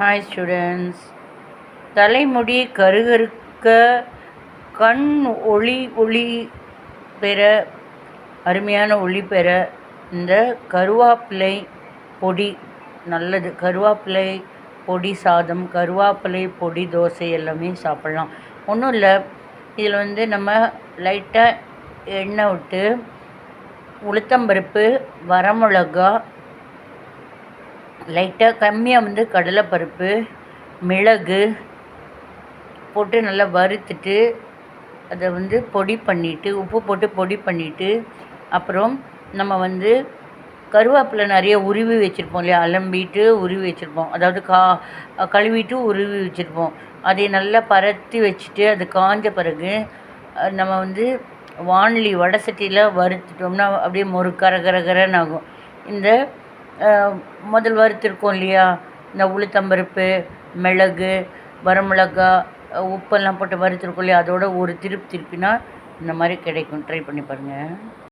Hi students. தலைமுடி கருகருக்க கண் ஒளி பெற அருமையான ஒளி பெற இந்த கருவேப்பிலை பொடி நல்லது. கருவேப்பிலை பொடி சாதம், கருவேப்பிலை பொடி தோசை எல்லாமே சாப்பிட்லாம். ஒன்றும் இல்லை, இதில் நம்ம லைட்டாக எண்ணெய் விட்டு உளுத்தம்பருப்பு, வரமிளகா, லைட்டாக கம்மியாக கடலைப்பருப்பு, மிளகு போட்டு நல்லா வறுத்துட்டு அதை பொடி பண்ணிவிட்டு உப்பு போட்டு பொடி பண்ணிவிட்டு, அப்புறம் நம்ம கருவேப்பிலை நிறைய உருவி வச்சுருப்போம் இல்லையா, அலம்பிட்டு உருவி வச்சுருப்போம், அதாவது கழுவிட்டு உருவி வச்சுருப்போம். அதை நல்லா பரத்தி வச்சுட்டு அது காஞ்ச பிறகு நம்ம வாணலி வடை சட்டியில் வறுத்துட்டோம்னா அப்படியே கரகரன்னு ஆகும். இந்த முதல் வறுத்துருக்கோம் இல்லையா, இந்த உளுத்தம்பருப்பு, மிளகு, வரமிளகா, உப்பெல்லாம் போட்டு வறுத்துருக்கோம் இல்லையா, அதோட ஒரு திருப்பினா இந்த மாதிரி கிடைக்கும். ட்ரை பண்ணி பாருங்கள்.